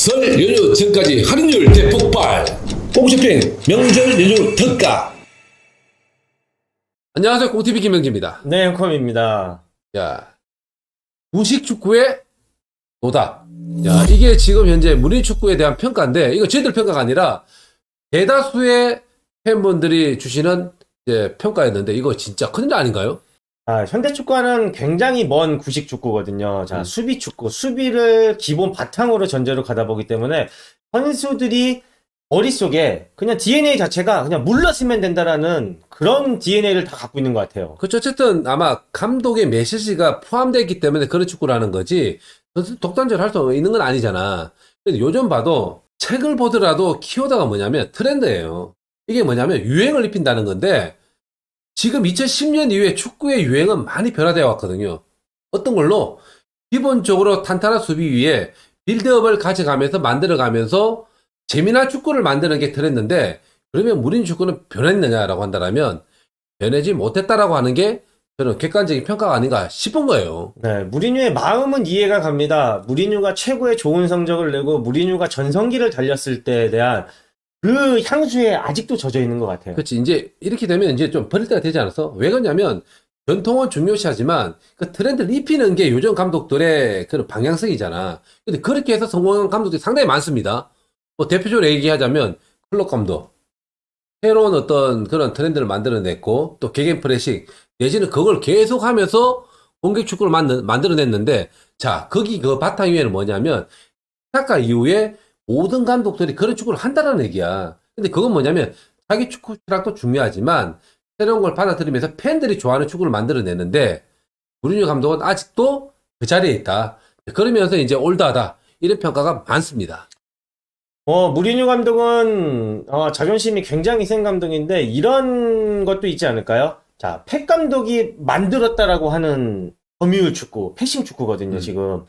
설 연휴 전까지 할인율 대폭발. 홈쇼핑 명절 연휴 특가. 안녕하세요. 공TV 김명기입니다. 네, 앵컴입니다. 야, 구식 축구의 노답. 야, 이게 지금 현재 무린 축구에 대한 평가인데, 이거 저희들 평가가 아니라 대다수의 팬분들이 주시는 이제 평가였는데, 이거 진짜 큰일 아닌가요? 현대 축구와는 굉장히 먼 구식 축구거든요. 자, 수비 축구, 수비를 기본 바탕으로 전제로 가다 보기 때문에 선수들이 머릿속에 그냥 DNA 자체가 그냥 물러서면 된다라는 그런 DNA를 다 갖고 있는 것 같아요. 그렇죠. 어쨌든 아마 감독의 메시지가 포함되어 있기 때문에 그런 축구라는 거지, 독단적으로 할 수 있는 건 아니잖아. 근데 요즘 봐도 책을 보더라도 키워드가 뭐냐면 트렌드예요. 이게 뭐냐면 유행을 입힌다는 건데, 지금 2010년 이후에 축구의 유행은 많이 변화되어 왔거든요. 어떤 걸로? 기본적으로 탄탄한 수비 위에 빌드업을 가져가면서 만들어가면서 재미난 축구를 만드는 게 트렌드인데, 그러면 무린 축구는 변했느냐라고 한다면 변하지 못했다라고 하는 게 저는 객관적인 평가가 아닌가 싶은 거예요. 네, 무리뉴의 마음은 이해가 갑니다. 무리뉴가 최고의 좋은 성적을 내고 무리뉴가 전성기를 달렸을 때에 대한 그 향수에 아직도 젖어 있는 것 같아요. 그렇지. 이제 이렇게 되면 이제 좀 버릴 때가 되지 않았어? 왜 그러냐면 전통은 중요시하지만 그 트렌드를 입히는 게 요즘 감독들의 그런 방향성이잖아. 근데 그렇게 해서 성공한 감독들이 상당히 많습니다. 뭐 대표적으로 얘기하자면 클럽 감독. 새로운 어떤 그런 트렌드를 만들어냈고, 또 개개인 프레싱 내지는 그걸 계속하면서 공격 축구를 만들어냈는데, 자, 거기 그 바탕 위에는 뭐냐면 사카 이후에 모든 감독들이 그런 축구를 한다는 얘기야. 근데 그건 뭐냐면 자기 축구 철학도 중요하지만 새로운 걸 받아들이면서 팬들이 좋아하는 축구를 만들어내는데, 무리뉴 감독은 아직도 그 자리에 있다. 그러면서 이제 올드하다, 이런 평가가 많습니다. 무리뉴 감독은 자존심이 굉장히 센 감독인데 이런 것도 있지 않을까요? 자, 펩 감독이 만들었다라고 하는 점유율 축구, 패싱 축구거든요, 지금.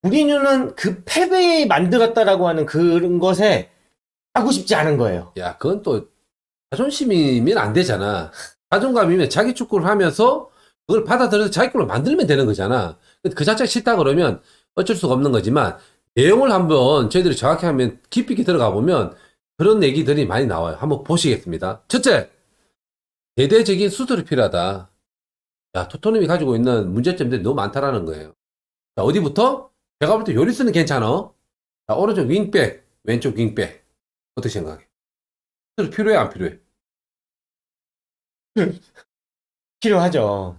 무리뉴는 그 펩이 만들었다라고 하는 그런 것에 하고 싶지 않은 거예요. 야, 그건 또 자존심이면 안 되잖아. 자존감이면 자기 축구를 하면서 그걸 받아들여서 자기 걸로 만들면 되는 거잖아. 그 자체가 싫다 그러면 어쩔 수가 없는 거지만, 내용을 한번 저희들이 정확히 하면 깊이 있게 들어가 보면 그런 얘기들이 많이 나와요. 한번 보시겠습니다. 첫째, 대대적인 수술이 필요하다. 야, 토트넘이 가지고 있는 문제점들이 너무 많다라는 거예요. 자, 어디부터? 제가 볼 때 요리스는 괜찮아. 자, 오른쪽 윙백, 왼쪽 윙백. 어떻게 생각해? 수술 필요해, 안 필요해? 필요하죠.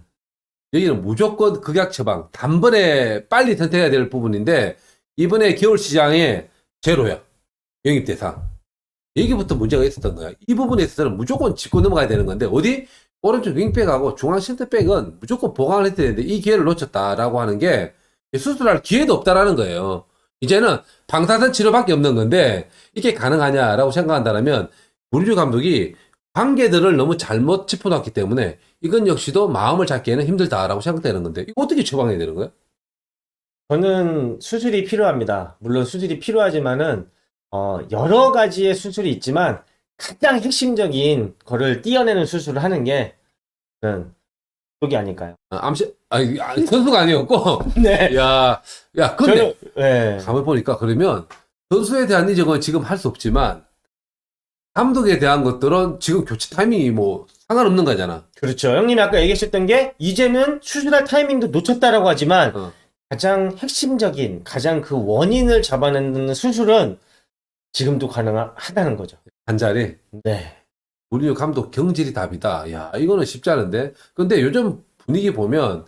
여기는 무조건 극약 처방, 단번에 빨리 선택해야 될 부분인데, 이번에 겨울 시장에 제로야. 영입 대상. 여기부터 문제가 있었던 거야. 이 부분에 있어서는 무조건 짚고 넘어가야 되는 건데, 어디? 오른쪽 윙백하고 중앙 센터백은 무조건 보강을 했어야 되는데 이 기회를 놓쳤다라고 하는 게 수술할 기회도 없다라는 거예요. 이제는 방사선 치료밖에 없는 건데 이게 가능하냐라고 생각한다면, 무리뉴 감독이 관계들을 너무 잘못 짚어놨기 때문에 이건 역시도 마음을 잡기에는 힘들다라고 생각되는 건데, 이거 어떻게 처방해야 되는 거야? 저는 수술이 필요합니다. 물론 수술이 필요하지만은 여러 가지의 수술이 있지만 가장 핵심적인 거를 띄어내는 수술을 하는 게 그게 아닐까요? 선수가 아니었고. 네. 야, 근데 네. 가만 보니까 그러면 선수에 대한 이적은 지금 할 수 없지만 감독에 대한 것들은 지금 교체 타이밍이 뭐 상관없는 거잖아. 그렇죠. 형님이 아까 얘기하셨던 게 이제는 수술할 타이밍도 놓쳤다라고 하지만 가장 핵심적인, 가장 그 원인을 잡아내는 수술은 지금도 가능하다는 거죠. 한 자리. 네. 무리뉴 감독 경질이 답이다. 야, 이거는 쉽지 않은데. 근데 요즘 분위기 보면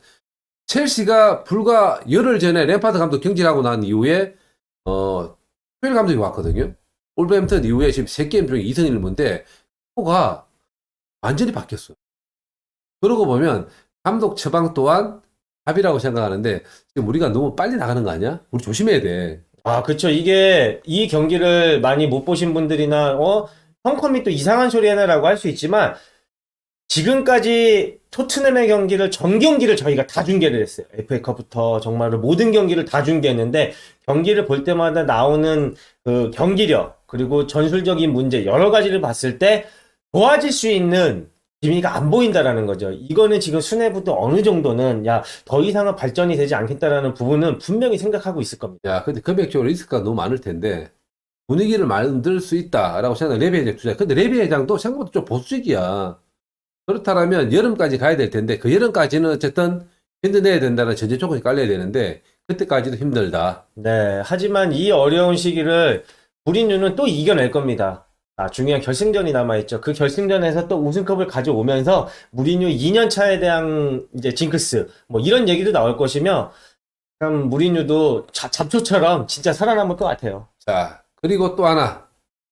첼시가 불과 열흘 전에 램파드 감독 경질하고 난 이후에 투엘 감독이 왔거든요. 올버햄튼 이후에 지금 3게임 중에 2승 1무인데 코가 완전히 바뀌었어요. 그러고 보면 감독 처방 또한 답이라고 생각하는데, 지금 우리가 너무 빨리 나가는 거 아니야? 우리 조심해야 돼. 그쵸. 이 경기를 많이 못 보신 분들이나, 헝컴이 또 이상한 소리 하나라고 할 수 있지만, 지금까지 토트넘의 전 경기를 저희가 다 중계를 했어요. FA컵부터 정말로 모든 경기를 다 중계했는데, 경기를 볼 때마다 나오는 그 경기력, 그리고 전술적인 문제, 여러 가지를 봤을 때, 좋아질 수 있는 기미가 안 보인다라는 거죠. 이거는 지금 수뇌부도 어느 정도는 야, 더 이상은 발전이 되지 않겠다라는 부분은 분명히 생각하고 있을 겁니다. 야, 근데 금액적으로 리스크가 너무 많을 텐데 분위기를 만들 수 있다라고 생각하는 레비 회장 투자. 근데 레비 회장도 생각보다 좀 보수적이야. 그렇다면 여름까지 가야 될 텐데 그 여름까지는 어쨌든 견뎌내야 된다는 전제 조건이 깔려야 되는데 그때까지도 힘들다. 네, 하지만 이 어려운 시기를 무리뉴는 또 이겨낼 겁니다. 중요한 결승전이 남아있죠. 그 결승전에서 또 우승컵을 가져오면서 무리뉴 2년 차에 대한 이제 징크스, 뭐 이런 얘기도 나올 것이며, 참 무리뉴도 잡초처럼 진짜 살아남을 것 같아요. 자, 그리고 또 하나.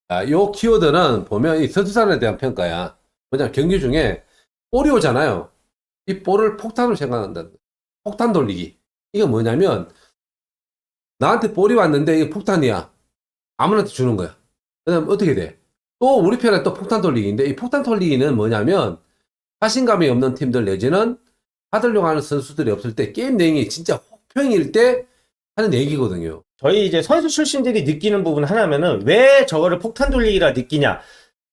자, 요 키워드는 보면 이 선수단에 대한 평가야. 뭐냐면 경기 중에 볼이 오잖아요. 이 볼을 폭탄으로 생각한다. 폭탄 돌리기. 이거 뭐냐면 나한테 볼이 왔는데 이게 폭탄이야. 아무한테 주는 거야. 그 다음 어떻게 돼? 또 우리 편에 또 폭탄 돌리기인데 이 폭탄 돌리기는 뭐냐면 자신감이 없는 팀들 내지는 받으려고 하는 선수들이 없을 때 게임 내용이 진짜 혹평일 때 하는 얘기거든요. 저희 이제 선수 출신들이 느끼는 부분 하나면은 왜 저거를 폭탄 돌리기라 느끼냐?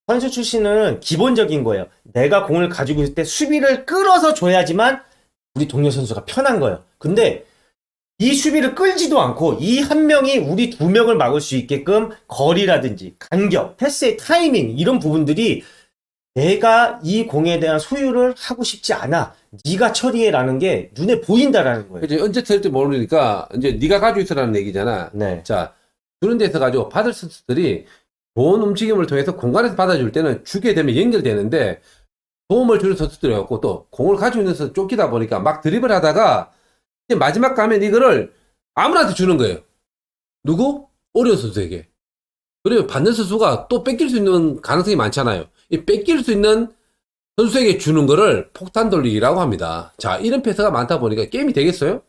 선수 출신은 기본적인 거예요. 내가 공을 가지고 있을 때 수비를 끌어서 줘야지만 우리 동료 선수가 편한 거예요. 근데 이 수비를 끌지도 않고 이 한 명이 우리 두 명을 막을 수 있게끔 거리라든지 간격, 패스의 타이밍 이런 부분들이 내가 이 공에 대한 소유를 하고 싶지 않아. 네가 처리해라는 게 눈에 보인다라는 거예요. 이제 언제 털지 모르니까 이제 네가 가지고 있으라는 얘기잖아. 네. 자, 주는 데서 가지고 받을 선수들이 좋은 움직임을 통해서 공간에서 받아줄 때는 주게 되면 연결되는데 도움을 주는 선수들이 없고 또 공을 가지고 있는 선수 쫓기다 보니까 막 드리블 하다가 이제 마지막 가면 이거를 아무나한테 주는 거예요. 누구? 어려운 선수에게. 그리고 받는 선수가 또 뺏길 수 있는 가능성이 많잖아요. 이 뺏길 수 있는 선수에게 주는 거를 폭탄 돌리기라고 합니다. 자, 이런 패스가 많다 보니까 게임이 되겠어요?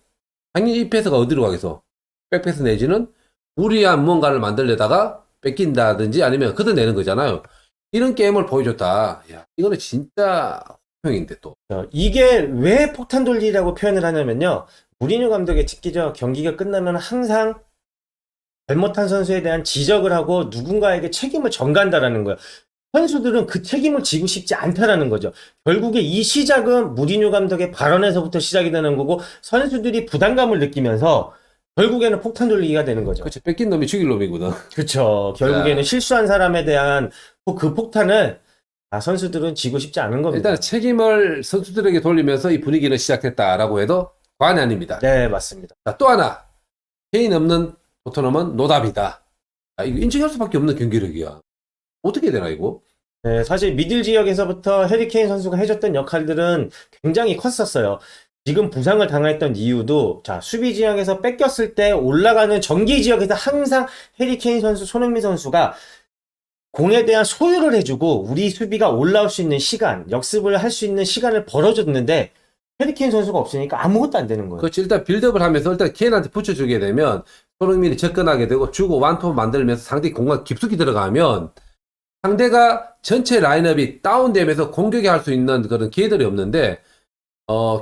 당연히 이 패스가 어디로 가겠어? 백패스 내지는 무리한 무언가를 만들려다가 뺏긴다든지 아니면 걷어내는 거잖아요. 이런 게임을 보여줬다. 야, 이거는 진짜 호평인데 또. 이게 왜 폭탄 돌리기라고 표현을 하냐면요. 무리뉴 감독의 특기죠. 경기가 끝나면 항상 잘못한 선수에 대한 지적을 하고 누군가에게 책임을 전가한다라는 거예요. 선수들은 그 책임을 지고 싶지 않다라는 거죠. 결국에 이 시작은 무리뉴 감독의 발언에서부터 시작이 되는 거고 선수들이 부담감을 느끼면서 결국에는 폭탄 돌리기가 되는 거죠. 그렇죠. 뺏긴 놈이 죽일 놈이거든. 그렇죠. 결국에는 실수한 사람에 대한 그 폭탄을 선수들은 지고 싶지 않은 겁니다. 일단 책임을 선수들에게 돌리면서 이 분위기는 시작했다라고 해도 과언이 아닙니다. 네, 맞습니다. 자, 또 하나. 케인 없는 토트넘은 노답이다. 이거 인정할 수밖에 없는 경기력이야. 어떻게 해야 되나 이거? 네, 사실 미들 지역에서부터 해리 케인 선수가 해줬던 역할들은 굉장히 컸었어요. 지금 부상을 당했던 이유도 수비 지역에서 뺏겼을 때 올라가는 전기 지역에서 항상 해리 케인 선수, 손흥민 선수가 공에 대한 소유를 해주고 우리 수비가 올라올 수 있는 시간, 역습을 할 수 있는 시간을 벌어줬는데 해리 케인 선수가 없으니까 아무것도 안 되는 거예요. 그렇지. 일단 빌드업을 하면서 일단 케인한테 붙여주게 되면 손흥민이 접근하게 되고 주고 완톱 만들면서 상대 공간 깊숙이 들어가면 상대가 전체 라인업이 다운되면서 공격이 할 수 있는 그런 기회들이 없는데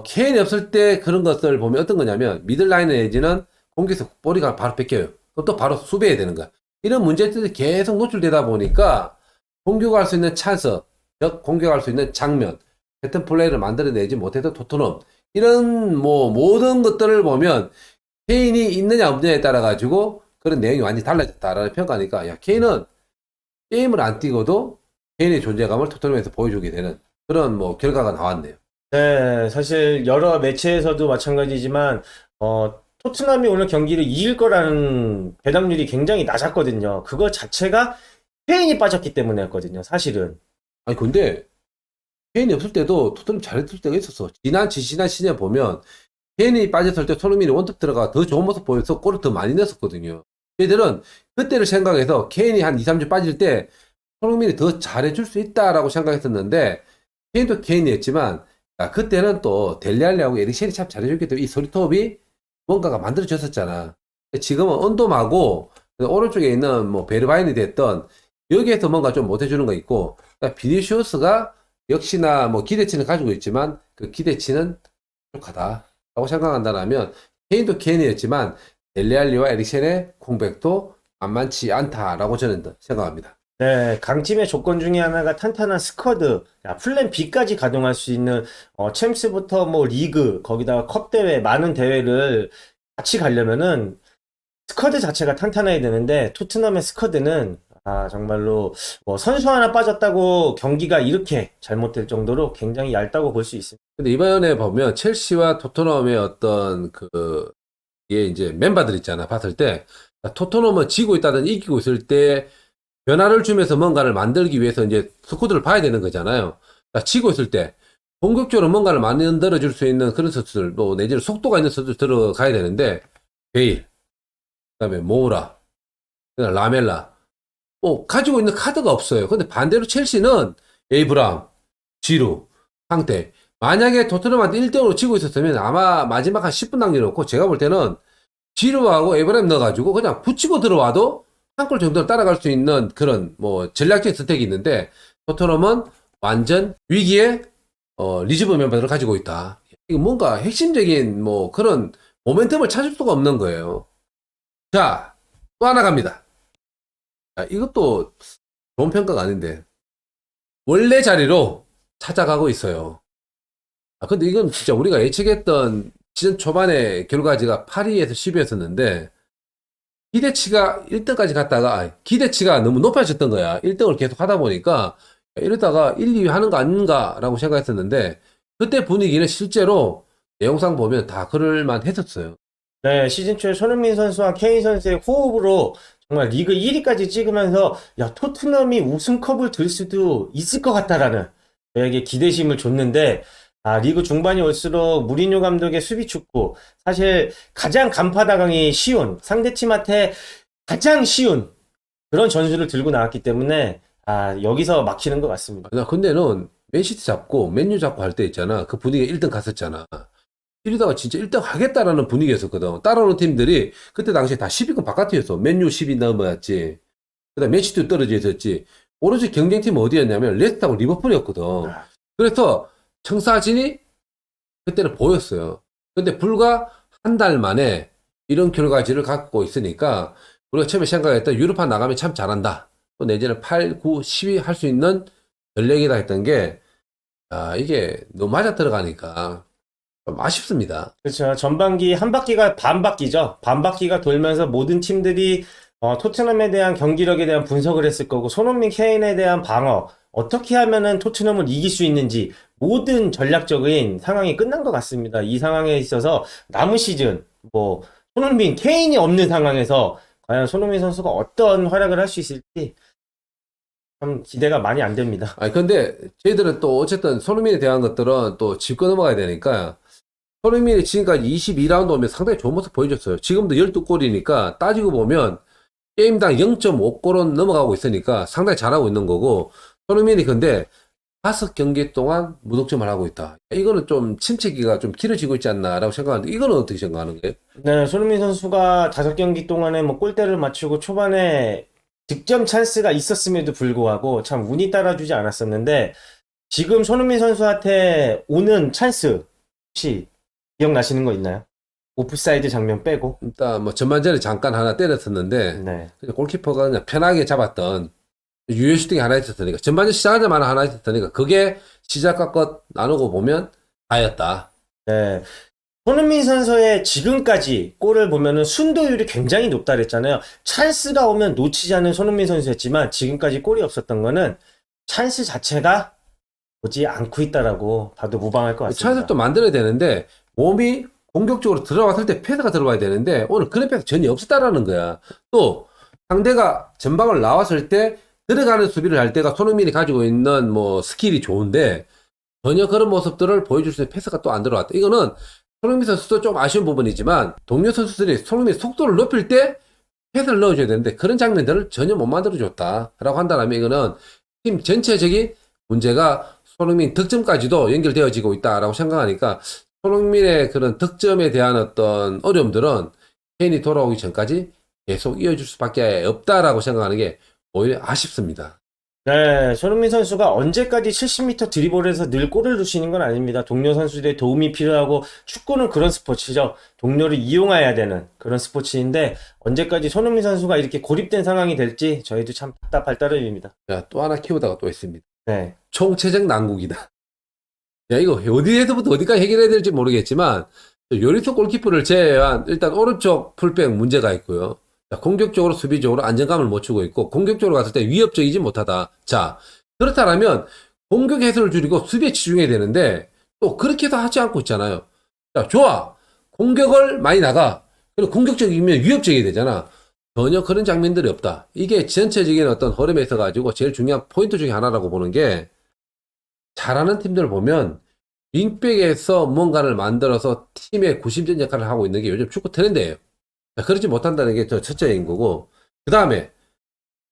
케인이 없을 때 그런 것을 보면 어떤 거냐면 미들라인 내지는 공격에서 볼이가 바로 뺏겨요. 그럼 또 바로 수비해야 되는 거야. 이런 문제들이 계속 노출되다 보니까 공격할 수 있는 찬스, 즉 공격할 수 있는 장면, 패턴 플레이를 만들어내지 못해서 토트넘 이런 뭐 모든 것들을 보면 케인이 있느냐 없느냐에 따라 가지고 그런 내용이 완전히 달라졌다라는 평가니까 야 케인은 게임을 안 뛰고도 개인의 존재감을 토트넘에서 보여주게 되는 그런 뭐 결과가 나왔네요. 네, 사실 여러 매체에서도 마찬가지지만 토트넘이 오늘 경기를 이길 거라는 배당률이 굉장히 낮았거든요. 그거 자체가 케인이 빠졌기 때문이었거든요, 사실은. 아니 근데 케인이 없을 때도 토트넘 잘했을 때가 있었어. 지난 시즌 보면 케인이 빠졌을 때 손흥민이 원톱 들어가 더 좋은 모습 보여서 골을 더 많이 냈었거든요. 얘들은 그때를 생각해서 케인이 한 2, 3주 빠질 때 손흥민이 더 잘해줄 수 있다라고 생각했었는데 케인도 케인이었지만 그때는 또 델리알리하고 에릭센이 참 잘해줬기 때문에 이 소리톱이 뭔가가 만들어졌었잖아. 지금은 언돔하고 오른쪽에 있는 뭐 베르바인이 됐던 여기에서 뭔가 좀 못해주는 거 있고 비니시우스가 역시나 뭐 기대치는 가지고 있지만 그 기대치는 부족하다라고 생각한다면 케인도 케인이었지만 델리알리와 에릭센의 공백도 만만치 않다라고 저는 생각합니다. 네, 강팀의 조건 중에 하나가 탄탄한 스쿼드, 플랜 B까지 가동할 수 있는 챔스부터 뭐 리그, 거기다가 컵 대회, 많은 대회를 같이 가려면은 스쿼드 자체가 탄탄해야 되는데 토트넘의 스쿼드는 정말로 뭐 선수 하나 빠졌다고 경기가 이렇게 잘못될 정도로 굉장히 얇다고 볼 수 있습니다. 근데 이번에 보면 첼시와 토트넘의 어떤 이게 이제 멤버들 있잖아. 봤을 때 토트넘은 지고 있다든 이기고 있을 때 변화를 주면서 뭔가를 만들기 위해서 이제 스쿼드를 봐야 되는 거잖아요. 지고 있을 때 공격적으로 뭔가를 만들어 줄 수 있는 그런 선수들, 또 내지는 속도가 있는 선수들 들어가야 되는데 베일, 그다음에 모우라, 그다음에 라멜라, 가지고 있는 카드가 없어요. 근데 반대로 첼시는 에이브람, 지루, 상태. 만약에 토트넘한테 1대0으로 지고 있었으면 아마 마지막 한 10분 남겨놓고 제가 볼 때는 지루하고 에이브람 넣어가지고 그냥 붙이고 들어와도 한 골 정도는 따라갈 수 있는 그런 뭐 전략적인 선택이 있는데 토트넘은 완전 위기에 리즈브 멤버들을 가지고 있다. 이거 뭔가 핵심적인 뭐 그런 모멘텀을 찾을 수가 없는 거예요. 자, 또 하나 갑니다. 이것도 좋은 평가가 아닌데 원래 자리로 찾아가고 있어요. 근데 이건 진짜 우리가 예측했던 시즌 초반의 결과지가 8위에서 10위였었는데 기대치가 1등까지 갔다가 기대치가 너무 높아졌던 거야. 1등을 계속 하다 보니까 이러다가 1, 2위 하는 거 아닌가 라고 생각했었는데 그때 분위기는 실제로 내용상 보면 다 그럴만 했었어요. 네, 시즌 초에 손흥민 선수와 케인 선수의 호흡으로 정말 리그 1위까지 찍으면서 토트넘이 우승컵을 들 수도 있을 것 같다라는 저에게 기대심을 줬는데 리그 중반이 올수록 무리뉴 감독의 수비 축구, 사실 가장 간파다강이 쉬운, 상대팀한테 가장 쉬운 그런 전술을 들고 나왔기 때문에 여기서 막히는 것 같습니다. 근데는 맨시티 잡고 맨유 잡고 할 때 있잖아. 그 분위기에 1등 갔었잖아. 이러다가 진짜 1등 하겠다라는 분위기였었거든. 따라오는 팀들이 그때 당시에 다 10위권 바깥이었어. 맨유 10위 넘어갔지. 그다음 맨시티도 떨어져 있었지. 오로지 경쟁팀은 어디였냐면 레스터하고 리버풀이었거든. 그래서 청사진이 그때는 보였어요. 근데 불과 한 달 만에 이런 결과지를 갖고 있으니까 우리가 처음에 생각했던 유럽판 나가면 참 잘한다. 또 내지는 8, 9, 10위 할 수 있는 전력이다 했던 게 이게 너무 맞아 들어가니까 좀 아쉽습니다. 그렇죠. 전반기 한 바퀴가 반 바퀴죠. 반 바퀴가 돌면서 모든 팀들이 토트넘에 대한 경기력에 대한 분석을 했을 거고 손흥민 케인에 대한 방어 어떻게 하면은 토트넘을 이길 수 있는지 모든 전략적인 상황이 끝난 것 같습니다. 이 상황에 있어서 남은 시즌 뭐 손흥민 케인이 없는 상황에서 과연 손흥민 선수가 어떤 활약을 할 수 있을지 참 기대가 많이 안 됩니다. 근데 저희들은 또 어쨌든 손흥민에 대한 것들은 또 짚고 넘어가야 되니까 손흥민이 지금까지 22라운드 오면 상당히 좋은 모습 보여줬어요. 지금도 12골이니까 따지고 보면 게임당 0.5골은 넘어가고 있으니까 상당히 잘하고 있는 거고 손흥민이 근데 5경기 동안 무득점을 하고 있다. 이거는 좀 침체기가 좀 길어지고 있지 않나라고 생각하는데 이거는 어떻게 생각하는 거예요? 네, 손흥민 선수가 5경기 동안에 뭐 골대를 맞추고 초반에 득점 찬스가 있었음에도 불구하고 참 운이 따라주지 않았었는데 지금 손흥민 선수한테 오는 찬스 혹시 기억나시는 거 있나요? 오프사이드 장면 빼고. 일단 뭐 전반전에 잠깐 하나 때렸었는데 네. 그냥 골키퍼가 그냥 편하게 잡았던 유효 슈팅이 하나 있었으니까 전반전 시작하자마자 하나 있었으니까 그게 시작과 끝 나누고 보면 다였다. 네. 손흥민 선수의 지금까지 골을 보면은 순도율이 굉장히 높다 그랬잖아요. 찬스가 오면 놓치지 않는 손흥민 선수였지만 지금까지 골이 없었던 거는 찬스 자체가 오지 않고 있다라고 봐도 무방할 것 같습니다. 찬스를 또 만들어야 되는데 몸이 공격적으로 들어왔을 때 패스가 들어와야 되는데 오늘 그런 패스 전혀 없었다라는 거야. 또 상대가 전방을 나왔을 때 들어가는 수비를 할 때가 손흥민이 가지고 있는 뭐 스킬이 좋은데 전혀 그런 모습들을 보여줄 수 있는 패스가 또 안 들어왔다. 이거는 손흥민 선수도 좀 아쉬운 부분이지만 동료 선수들이 손흥민의 속도를 높일 때 패스를 넣어줘야 되는데 그런 장면들을 전혀 못 만들어줬다라고 한다면 이거는 팀 전체적인 문제가 손흥민 득점까지도 연결되어지고 있다라고 생각하니까 손흥민의 그런 득점에 대한 어떤 어려움들은 케인이 돌아오기 전까지 계속 이어질 수밖에 없다라고 생각하는 게 오히려 아쉽습니다. 네, 손흥민 선수가 언제까지 70m 드리블에서 늘 골을 넣을 수 있는 건 아닙니다. 동료 선수들의 도움이 필요하고 축구는 그런 스포츠죠. 동료를 이용해야 되는 그런 스포츠인데 언제까지 손흥민 선수가 이렇게 고립된 상황이 될지 저희도 참 답답할 따름입니다. 자, 또 하나 키우다가 또 있습니다. 네. 총체적 난국이다. 야, 이거 어디에서부터 어디까지 해결해야 될지 모르겠지만, 요리스 골키퍼를 제외한 일단 오른쪽 풀백 문제가 있고요. 자, 공격적으로 수비적으로 안정감을 못 주고 있고, 공격적으로 갔을 때 위협적이지 못하다. 자, 그렇다면 공격 해설을 줄이고 수비에 치중해야 되는데, 또 그렇게 해서 하지 않고 있잖아요. 자, 좋아. 공격을 많이 나가. 그리고 공격적이면 위협적이 되잖아. 전혀 그런 장면들이 없다. 이게 전체적인 어떤 흐름에 있어가지고 제일 중요한 포인트 중에 하나라고 보는 게, 잘하는 팀들을 보면 윙백에서 뭔가를 만들어서 팀의 구심점 역할을 하고 있는 게 요즘 축구 트렌드예요. 그렇지 못한다는 게 첫째인 거고, 그 다음에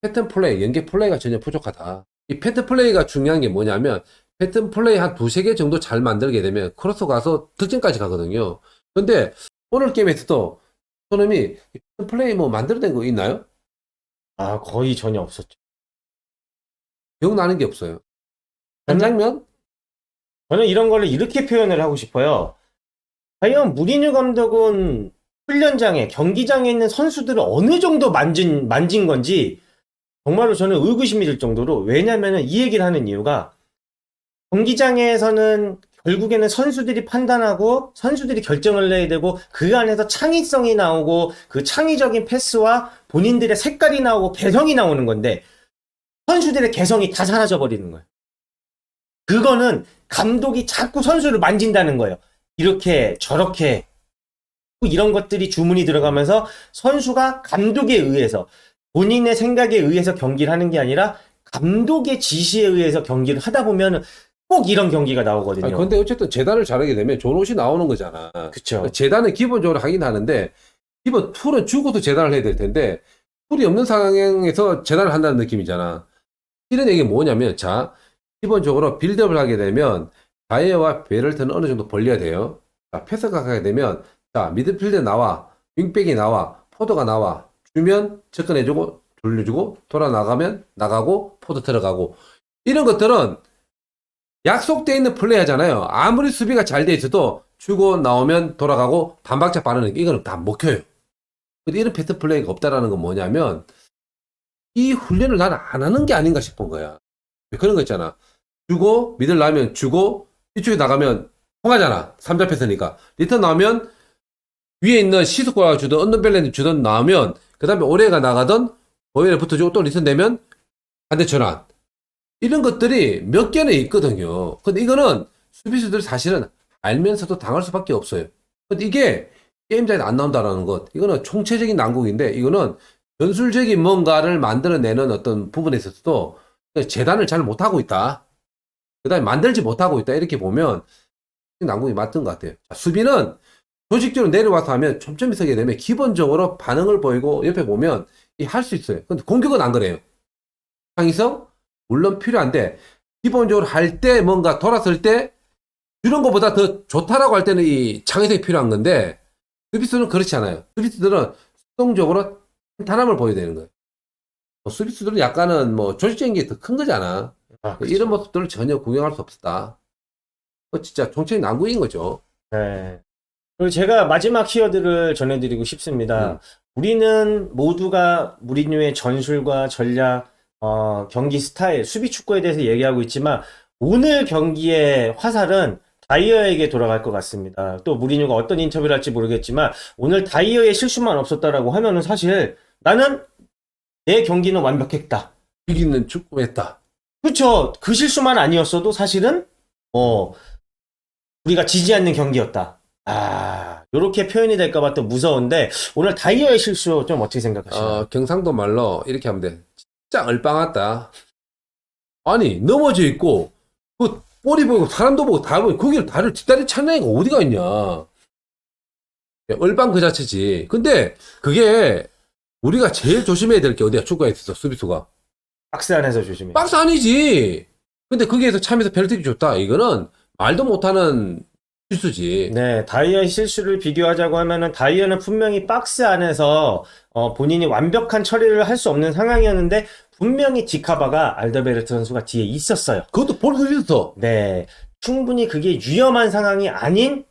패턴 플레이, 연계 플레이가 전혀 부족하다. 이 패턴 플레이가 중요한 게 뭐냐면 패턴 플레이 한 두세 개 정도 잘 만들게 되면 크로스 가서 득점까지 가거든요. 근데 오늘 게임에서도 손흥민이 패턴 플레이 뭐 만들어낸 거 있나요? 아, 거의 전혀 없었죠. 기억나는 게 없어요. 한 장면? 저는 이런 거를 이렇게 표현을 하고 싶어요. 과연 무리뉴 감독은 훈련장에, 경기장에 있는 선수들을 어느 정도 만진 건지 정말로 저는 의구심이 들 정도로, 왜냐면은 이 얘기를 하는 이유가 경기장에서는 결국에는 선수들이 판단하고 선수들이 결정을 내야 되고 그 안에서 창의성이 나오고 그 창의적인 패스와 본인들의 색깔이 나오고 개성이 나오는 건데 선수들의 개성이 다 사라져 버리는 거예요. 그거는 감독이 자꾸 선수를 만진다는 거예요. 이렇게 저렇게 이런 것들이 주문이 들어가면서 선수가 감독에 의해서 본인의 생각에 의해서 경기를 하는 게 아니라 감독의 지시에 의해서 경기를 하다 보면 꼭 이런 경기가 나오거든요. 근데 어쨌든 재단을 잘하게 되면 좋은 옷이 나오는 거잖아. 그쵸. 재단은 기본적으로 하긴 하는데 기본 툴은 주고도 재단을 해야 될 텐데 툴이 없는 상황에서 재단을 한다는 느낌이잖아. 이런 얘기가 뭐냐면, 자, 기본적으로 빌드업을 하게 되면 다이어와 베를트는 어느 정도 벌려야 돼요. 자, 패스가 가게 되면, 자, 미드필드 나와, 윙백이 나와, 포더가 나와, 주면 접근해주고 돌려주고 돌아 나가면 나가고 포더 들어가고, 이런 것들은 약속되어 있는 플레이 하잖아요. 아무리 수비가 잘 돼 있어도 주고 나오면 돌아가고 반박자 빠르는 게 이거는 다 먹혀요. 근데 이런 패스 플레이가 없다라는 건 뭐냐면 이 훈련을 나는 안 하는 게 아닌가 싶은 거야. 그런 거 있잖아. 주고 미들 나면 주고 이쪽에 나가면 통하잖아. 3자 패스니까. 리턴 나오면 위에 있는 시스코가 주든 언더벨렌드 주든 나오면 그 다음에 오레가 나가던 보이에 붙어주고 또 리턴 되면 반대 전환. 이런 것들이 몇 개는 있거든요. 근데 이거는 수비수들이 사실은 알면서도 당할 수밖에 없어요. 근데 이게 게임장에 안 나온다라는 것. 이거는 총체적인 난국인데 이거는 전술적인 뭔가를 만들어내는 어떤 부분에 있어서도 재단을 잘 못하고 있다. 그 다음에 만들지 못하고 있다. 이렇게 보면 난국이 맞던 것 같아요. 자, 수비는 조직적으로 내려와서 하면 촘촘히 서게 되면 기본적으로 반응을 보이고 옆에 보면 할 수 있어요. 근데 공격은 안 그래요. 창의성? 물론 필요한데 기본적으로 할 때 뭔가 돌았을 때 이런 것보다 더 좋다라고 할 때는 이 창의성이 필요한 건데 수비수는 그렇지 않아요. 수비수들은 수동적으로 탄탄함을 보여야 되는 거예요. 수비수들은 약간은 뭐 조직적인 게 더 큰 거잖아. 아, 그쵸. 이런 모습들을 전혀 구경할 수 없었다. 진짜 총체적인 난국인 거죠. 네. 그리고 제가 마지막 키워드를 전해드리고 싶습니다. 우리는 모두가 무리뉴의 전술과 전략, 경기 스타일, 수비 축구에 대해서 얘기하고 있지만 오늘 경기의 화살은 다이어에게 돌아갈 것 같습니다. 또 무리뉴가 어떤 인터뷰를 할지 모르겠지만 오늘 다이어의 실수만 없었다라고 하면은 사실 나는 내 경기는 완벽했다. 이기는 축구했다. 그렇죠. 그 실수만 아니었어도 사실은 우리가 지지 않는 경기였다. 요렇게 표현이 될까봐 또 무서운데 오늘 다이어의 실수 좀 어떻게 생각하시나요? 경상도 말로 이렇게 하면 돼. 진짜 얼빵았다. 아니 넘어져 있고 그 볼이 보이고 사람도 보고 다 보이고 거기를 다리를 뒷다리 찾는 애가 어디가 있냐. 얼빵 그 자체지. 근데 그게 우리가 제일 조심해야 될 게 어디야. 축구에 있어서 수비수가 박스 안에서 조심해. 박스 아니지. 근데 거기에서 참에서 페널티가 줬다. 이거는 말도 못하는 실수지. 네, 다이어의 실수를 비교하자고 하면은 다이어는 분명히 박스 안에서 본인이 완벽한 처리를 할 수 없는 상황이었는데 분명히 지카바가 알더베르트 선수가 뒤에 있었어요. 그것도 볼 수 있었어. 네, 충분히 그게 위험한 상황이 아닌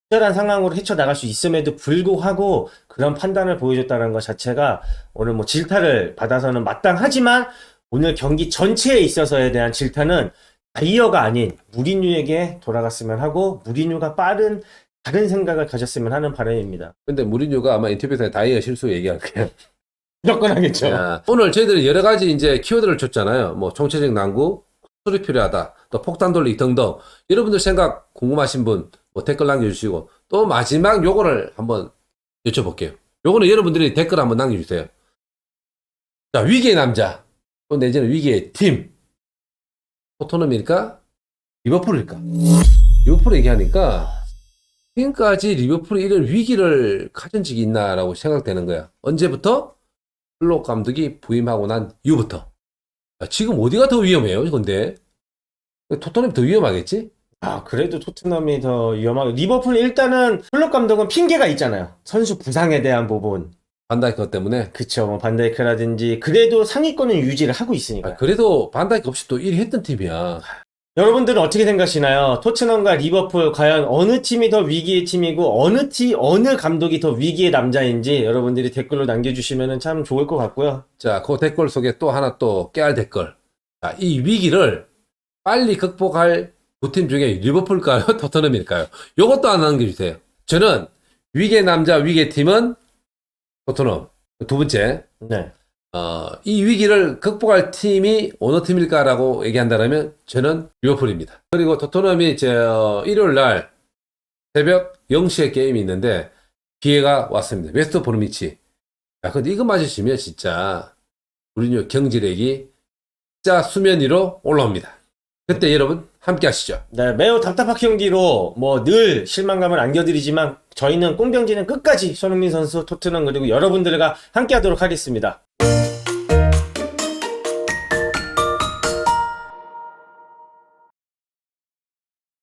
특별한 상황으로 헤쳐나갈 수 있음에도 불구하고 그런 판단을 보여줬다는 것 자체가 오늘 뭐 질타를 받아서는 마땅하지만 오늘 경기 전체에 있어서에 대한 질타는 바이어가 아닌 무리뉴에게 돌아갔으면 하고 무리뉴가 빠른 다른 생각을 가졌으면 하는 바람입니다. 근데 무리뉴가 아마 인터뷰에서 다이어 실수 얘기할 거야. 무조건 하겠죠. 자, 오늘 저희들이 여러 가지 이제 키워드를 줬잖아요. 뭐 총체적 난구, 수술이 필요하다, 또 폭탄 돌리기 등등. 여러분들 생각 궁금하신 분 뭐 댓글 남겨주시고 또 마지막 요거를 한번 여쭤볼게요. 요거는 여러분들이 댓글 한번 남겨주세요. 자, 위기의 남자, 또 내지는 위기의 팀. 토트넘일까? 리버풀일까? 리버풀 얘기하니까 지금까지 리버풀이 이런 위기를 가진 적이 있나라고 생각되는 거야. 언제부터? 클롭 감독이 부임하고 난 이후부터. 지금 어디가 더 위험해요, 근데? 토트넘이 더 위험하겠지? 아, 그래도 토트넘이 더 위험하고 리버풀 일단은 클롭 감독은 핑계가 있잖아요. 선수 부상에 대한 부분. 반다이크 때문에. 그쵸, 뭐 반다이크라든지 그래도 상위권은 유지를 하고 있으니까. 그래도 반다이크 없이 또 1위 했던 팀이야. 여러분들은 어떻게 생각하시나요? 토트넘과 리버풀 과연 어느 팀이 더 위기의 팀이고 어느 감독이 더 위기의 남자인지 여러분들이 댓글로 남겨주시면 참 좋을 것 같고요. 자, 그 댓글 속에 또 하나 또 깨알 댓글. 자, 이 위기를 빨리 극복할 두 팀 중에 리버풀일까요? 토트넘일까요? 요것도 하나 남겨주세요. 저는 위기의 남자, 위기의 팀은 토트넘. 두 번째, 네. 이 위기를 극복할 팀이 어느 팀일까라고 얘기한다면 저는 리버풀입니다. 그리고 토트넘이 일요일 날 새벽 0시에 게임이 있는데 기회가 왔습니다. 웨스트 브로미치. 야, 근데 이거 맞으시면 진짜 무리뉴 경질액이 진짜 수면 위로 올라옵니다. 그때 여러분 함께 하시죠. 네, 매우 답답한 경기로 뭐 늘 실망감을 안겨드리지만 저희는 꽁병지는 끝까지 손흥민 선수, 토트넘 그리고 여러분들과 함께 하도록 하겠습니다.